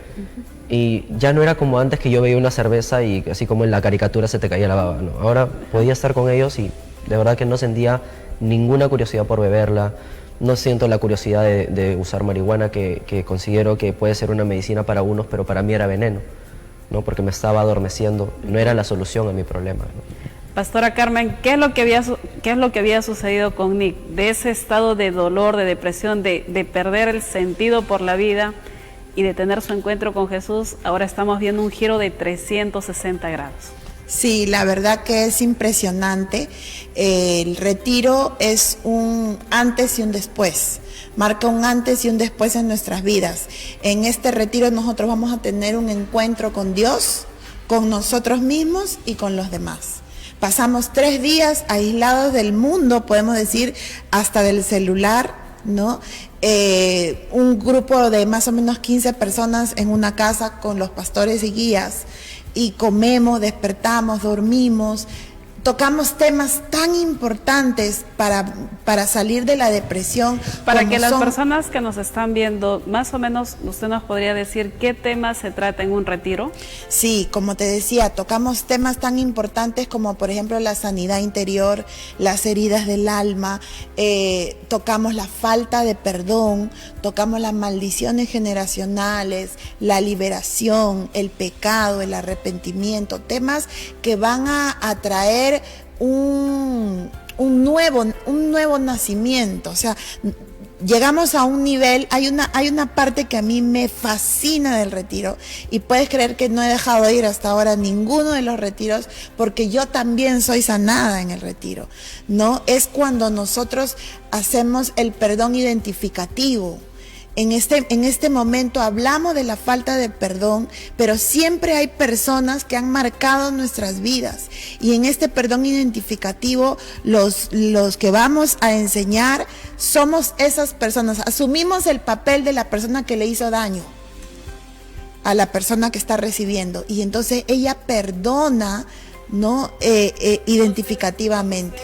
Y ya no era como antes, que yo veía una cerveza y así como en la caricatura se te caía la baba, ¿no? Ahora podía estar con ellos y de verdad que no sentía ninguna curiosidad por beberla. No siento la curiosidad de usar marihuana, que considero que puede ser una medicina para unos, pero para mí era veneno, ¿no? Porque me estaba adormeciendo, no era la solución a mi problema, ¿no? Pastora Carmen, ¿qué es lo que había sucedido con Nick? De ese estado de dolor, de depresión, de perder el sentido por la vida y de tener su encuentro con Jesús, ahora estamos viendo un giro de 360 grados. Sí, la verdad que es impresionante. El retiro es un antes y un después. Marca un antes y un después en nuestras vidas. En este retiro nosotros vamos a tener un encuentro con Dios, con nosotros mismos y con los demás. Pasamos 3 días aislados del mundo, podemos decir, hasta del celular, ¿no? Un grupo de más o menos 15 personas en una casa con los pastores y guías, y comemos, despertamos, dormimos, tocamos temas tan importantes para salir de la depresión. Para que las personas que nos están viendo, más o menos, ¿usted nos podría decir qué temas se trata en un retiro? Sí, como te decía, tocamos temas tan importantes como, por ejemplo, la sanidad interior, las heridas del alma, tocamos la falta de perdón, tocamos las maldiciones generacionales, la liberación, el pecado, el arrepentimiento, temas que van a atraer un nuevo nacimiento. O sea, llegamos a un nivel, hay una parte que a mí me fascina del retiro, y puedes creer que no he dejado de ir hasta ahora a ninguno de los retiros, porque yo también soy sanada en el retiro, ¿no? Es cuando nosotros hacemos el perdón identificativo. En este momento hablamos de la falta de perdón, pero siempre hay personas que han marcado nuestras vidas, y en este perdón identificativo los que vamos a enseñar somos esas personas. Asumimos el papel de la persona que le hizo daño a la persona que está recibiendo, y entonces ella perdona, ¿no? Identificativamente.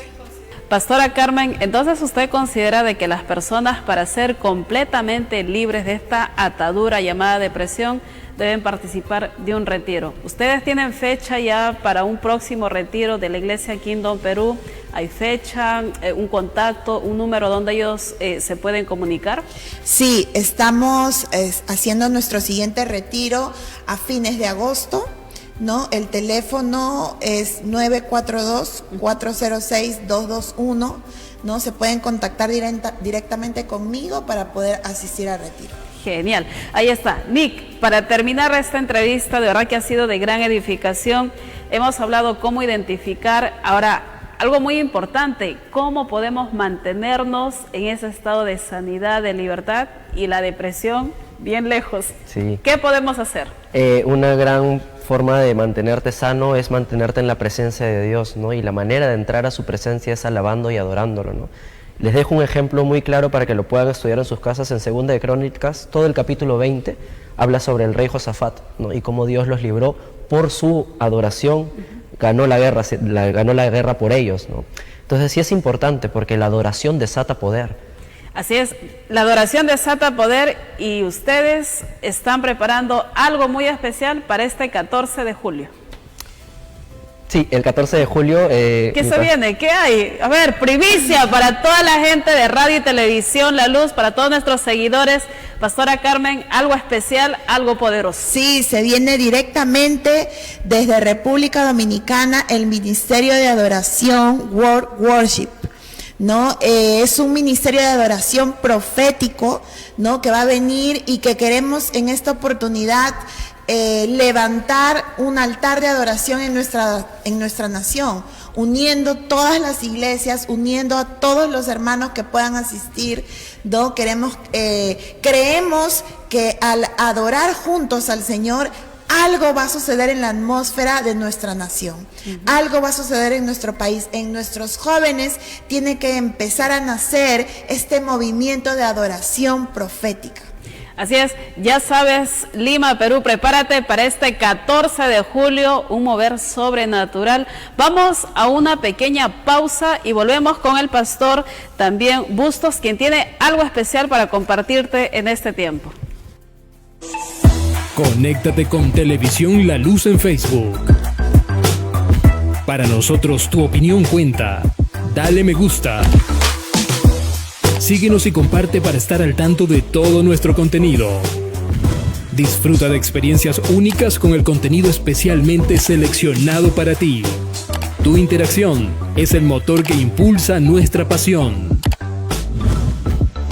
Pastora Carmen, entonces usted considera de que las personas, para ser completamente libres de esta atadura llamada depresión, deben participar de un retiro. ¿Ustedes tienen fecha ya para un próximo retiro de la Iglesia Kingdom Perú? ¿Hay fecha, un contacto, un número donde ellos se pueden comunicar? Sí, estamos haciendo nuestro siguiente retiro a fines de agosto. ¿no? El teléfono es 942-406-221, ¿no? Se pueden contactar directamente conmigo para poder asistir al retiro. Genial, ahí está. Nick, para terminar esta entrevista, de verdad que ha sido de gran edificación. Hemos hablado cómo identificar, ahora algo muy importante, cómo podemos mantenernos en ese estado de sanidad, de libertad, y la depresión bien lejos. Sí. ¿Qué podemos hacer? Una gran forma de mantenerte sano es mantenerte en la presencia de Dios, ¿no? Y la manera de entrar a su presencia es alabando y adorándolo, ¿no? Les dejo un ejemplo muy claro para que lo puedan estudiar en sus casas. En Segunda de Crónicas, todo el capítulo 20 habla sobre el rey Josafat, ¿no? Y cómo Dios los libró por su adoración, ganó la guerra por ellos, ¿no? Entonces sí es importante, porque la adoración desata poder. Así es, la adoración desata poder, y ustedes están preparando algo muy especial para este 14 de julio. Sí, el 14 de julio... ¿Qué se viene? ¿Qué hay? A ver, primicia para toda la gente de radio y televisión, La Luz, para todos nuestros seguidores. Pastora Carmen, algo especial, algo poderoso. Sí, se viene directamente desde República Dominicana el Ministerio de Adoración World Worship, ¿no? Es un ministerio de adoración profético, ¿no? Que va a venir, y que queremos en esta oportunidad levantar un altar de adoración en nuestra nación, uniendo todas las iglesias, uniendo a todos los hermanos que puedan asistir, ¿no? Creemos que al adorar juntos al Señor, algo va a suceder en la atmósfera de nuestra nación, algo va a suceder en nuestro país, en nuestros jóvenes tiene que empezar a nacer este movimiento de adoración profética. Así es, ya sabes, Lima, Perú, prepárate para este 14 de julio, un mover sobrenatural. Vamos a una pequeña pausa y volvemos con el pastor también Bustos, quien tiene algo especial para compartirte en este tiempo. Conéctate con Televisión La Luz en Facebook. Para nosotros tu opinión cuenta. Dale me gusta. Síguenos y comparte para estar al tanto de todo nuestro contenido. Disfruta de experiencias únicas con el contenido especialmente seleccionado para ti. Tu interacción es el motor que impulsa nuestra pasión.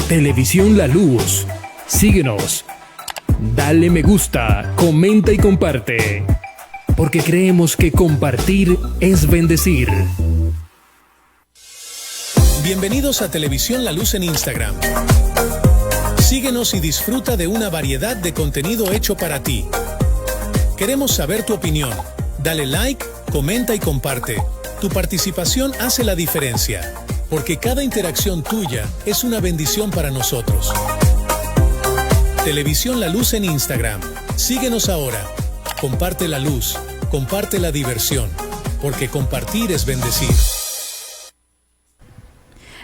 Televisión La Luz. Síguenos. Dale me gusta, comenta y comparte. Porque creemos que compartir es bendecir. Bienvenidos a Televisión La Luz en Instagram. Síguenos y disfruta de una variedad de contenido hecho para ti. Queremos saber tu opinión. Dale like, comenta y comparte. Tu participación hace la diferencia, porque cada interacción tuya es una bendición para nosotros. Televisión La Luz en Instagram. Síguenos ahora. Comparte la luz, comparte la diversión, porque compartir es bendecir.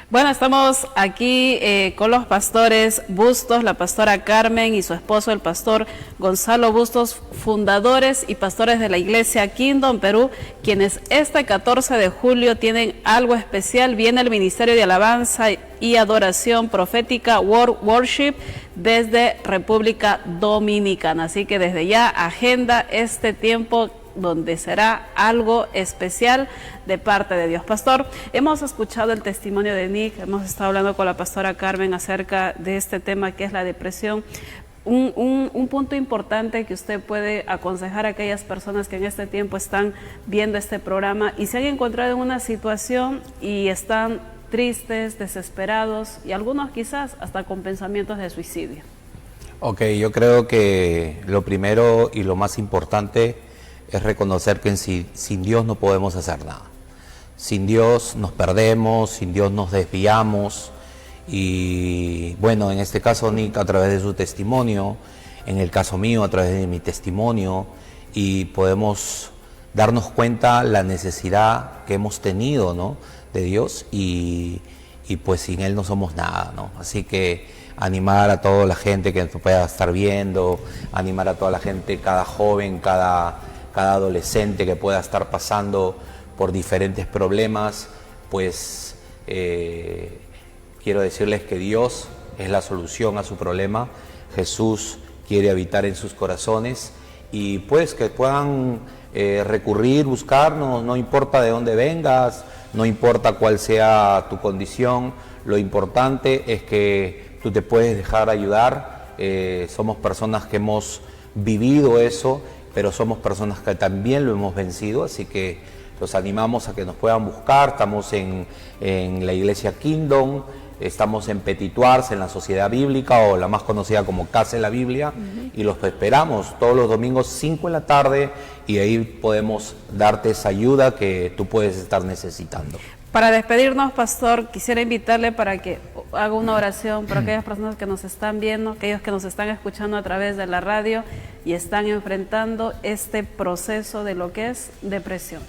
Bueno, estamos aquí con los pastores Bustos, la pastora Carmen y su esposo, el pastor Gonzalo Bustos, fundadores y pastores de la iglesia Kingdom Perú, quienes este 14 de julio tienen algo especial. Viene el Ministerio de Alabanza y Adoración Profética World Worship desde República Dominicana. Así que desde ya agenda este tiempo donde será algo especial de parte de Dios. Pastor, hemos escuchado el testimonio de Nick, hemos estado hablando con la pastora Carmen acerca de este tema que es la depresión. Un punto importante que usted puede aconsejar a aquellas personas que en este tiempo están viendo este programa y se han encontrado en una situación y están tristes, desesperados y algunos quizás hasta con pensamientos de suicidio. Ok, yo creo que lo primero y lo más importante es reconocer que sin Dios no podemos hacer nada. Sin Dios nos perdemos, sin Dios nos desviamos. Y bueno, en este caso Nick a través de su testimonio, en el caso mío a través de mi testimonio, y podemos darnos cuenta la necesidad que hemos tenido, ¿no?, de Dios, y pues sin Él no somos nada, ¿no? Así que animar a toda la gente que nos pueda estar viendo, animar a toda la gente, cada joven, cada adolescente que pueda estar pasando por diferentes problemas, pues quiero decirles que Dios es la solución a su problema. Jesús quiere habitar en sus corazones y pues que puedan recurrir, buscarnos, no importa de dónde vengas, no importa cuál sea tu condición, lo importante es que tú te puedes dejar ayudar. Somos personas que hemos vivido eso, pero somos personas que también lo hemos vencido, así que los animamos a que nos puedan buscar. Estamos en la iglesia Kingdom, estamos en Petit Tours, en la Sociedad Bíblica, o la más conocida como Casa de la Biblia, y los esperamos todos los domingos 5 de la tarde, y ahí podemos darte esa ayuda que tú puedes estar necesitando. Para despedirnos, pastor, quisiera invitarle para que haga una oración por aquellas personas que nos están viendo, aquellos que nos están escuchando a través de la radio y están enfrentando este proceso de lo que es depresión.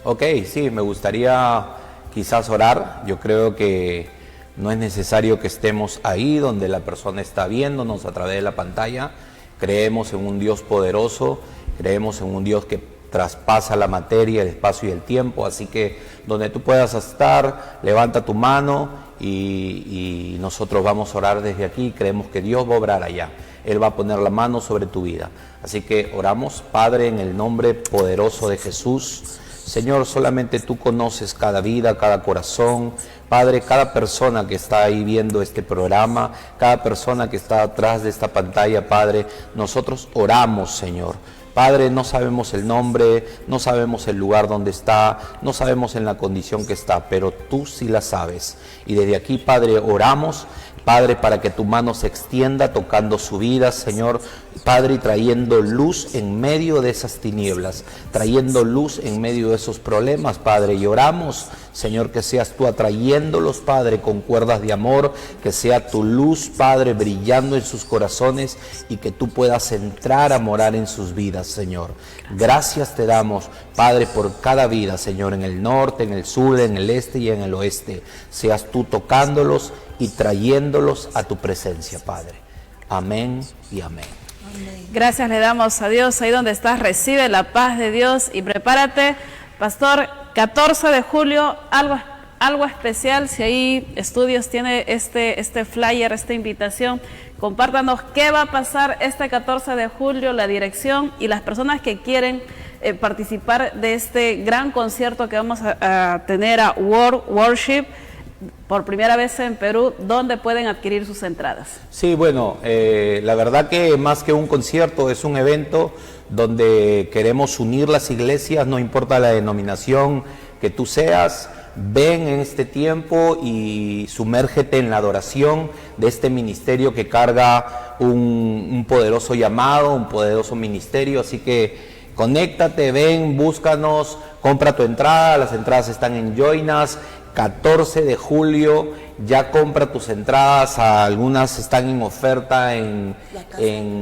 Ok, sí, me gustaría quizás orar. Yo creo que no es necesario que estemos ahí donde la persona está viéndonos a través de la pantalla. Creemos en un Dios poderoso, creemos en un Dios que traspasa la materia, el espacio y el tiempo, así que donde tú puedas estar, levanta tu mano y nosotros vamos a orar desde aquí. Creemos que Dios va a obrar allá, Él va a poner la mano sobre tu vida, así que oramos. Padre, en el nombre poderoso de Jesús, Señor, solamente tú conoces cada vida, cada corazón. Padre, cada persona que está ahí viendo este programa, cada persona que está atrás de esta pantalla, Padre, nosotros oramos, Señor. Padre, no sabemos el nombre, no sabemos el lugar donde está, no sabemos en la condición que está, pero tú sí la sabes. Y desde aquí, Padre, oramos, Padre, para que tu mano se extienda tocando su vida, Señor, Padre, y trayendo luz en medio de esas tinieblas, trayendo luz en medio de esos problemas, Padre, y oramos, Señor, que seas tú atrayéndolos, Padre, con cuerdas de amor, que sea tu luz, Padre, brillando en sus corazones y que tú puedas entrar a morar en sus vidas, Señor. Gracias te damos, Padre, por cada vida, Señor, en el norte, en el sur, en el este y en el oeste. Seas tú tocándolos y trayéndolos a tu presencia, Padre. Amén y amén. Gracias le damos a Dios. Ahí donde estás, recibe la paz de Dios y prepárate, pastor. 14 de julio, algo especial. Si ahí Estudios tiene este flyer, esta invitación, compártanos qué va a pasar este 14 de julio, la dirección y las personas que quieren participar de este gran concierto que vamos a tener a World Worship por primera vez en Perú. ¿Dónde pueden adquirir sus entradas? Sí, bueno, la verdad que más que un concierto es un evento donde queremos unir las iglesias, no importa la denominación que tú seas. Ven en este tiempo y sumérgete en la adoración de este ministerio que carga un poderoso llamado, un poderoso ministerio. Así que conéctate, ven, búscanos, compra tu entrada. Las entradas están en Join Us. 14 de julio, ya compra tus entradas. Algunas están en oferta en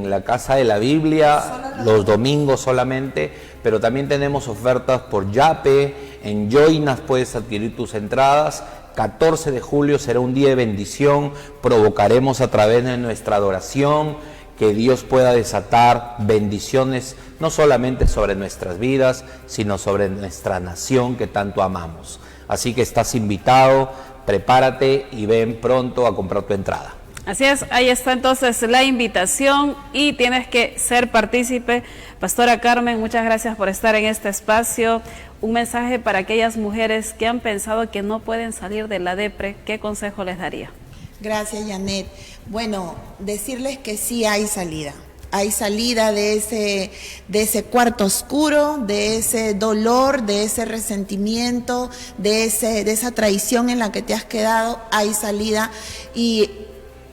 la Casa de la Biblia, los domingos solamente, pero también tenemos ofertas por Yape. En Join Us puedes adquirir tus entradas. 14 de julio será un día de bendición. Provocaremos a través de nuestra adoración que Dios pueda desatar bendiciones, no solamente sobre nuestras vidas, sino sobre nuestra nación que tanto amamos. Así que estás invitado, prepárate y ven pronto a comprar tu entrada. Así es, ahí está entonces la invitación y tienes que ser partícipe. Pastora Carmen, muchas gracias por estar en este espacio. Un mensaje para aquellas mujeres que han pensado que no pueden salir de la depre, ¿qué consejo les daría? Gracias, Janet. Bueno, decirles que sí hay salida. Hay salida de ese cuarto oscuro, de ese dolor, de ese resentimiento, de esa traición en la que te has quedado. Hay salida y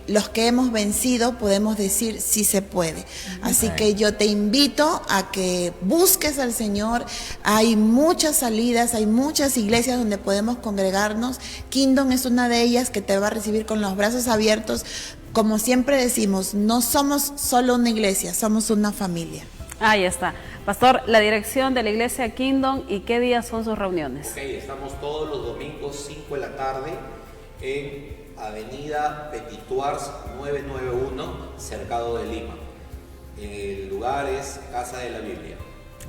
los que hemos vencido podemos decir sí se puede. Así que yo te invito a que busques al Señor. Hay muchas salidas, hay muchas iglesias donde podemos congregarnos. Kingdom es una de ellas que te va a recibir con los brazos abiertos. Como siempre decimos, no somos solo una iglesia, somos una familia. Ahí está. Pastor, la dirección de la iglesia Kingdom y qué días son sus reuniones. Ok, estamos todos los domingos 5 de la tarde en Avenida Petit Tours 991, Cercado de Lima. El lugar es Casa de la Biblia.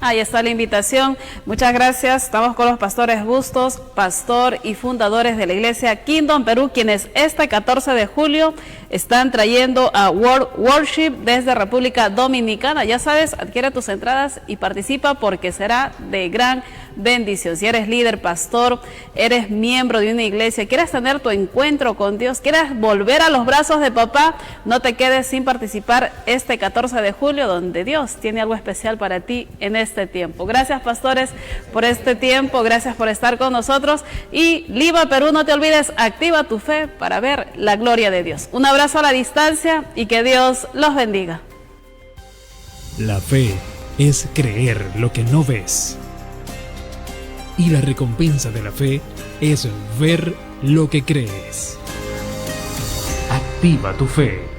Ahí está la invitación. Muchas gracias. Estamos con los pastores Bustos, pastor y fundadores de la iglesia Kingdom Perú, quienes este 14 de julio están trayendo a World Worship desde República Dominicana. Ya sabes, adquiere tus entradas y participa porque será de gran bendición. Si eres líder, pastor, eres miembro de una iglesia, quieres tener tu encuentro con Dios, quieres volver a los brazos de papá, no te quedes sin participar este 14 de julio, donde Dios tiene algo especial para ti en este tiempo. Gracias, pastores, por este tiempo, gracias por estar con nosotros. Y Lima, Perú, no te olvides, activa tu fe para ver la gloria de Dios. Un abrazo a la distancia y que Dios los bendiga. La fe es creer lo que no ves. Y la recompensa de la fe es ver lo que crees. Activa tu fe.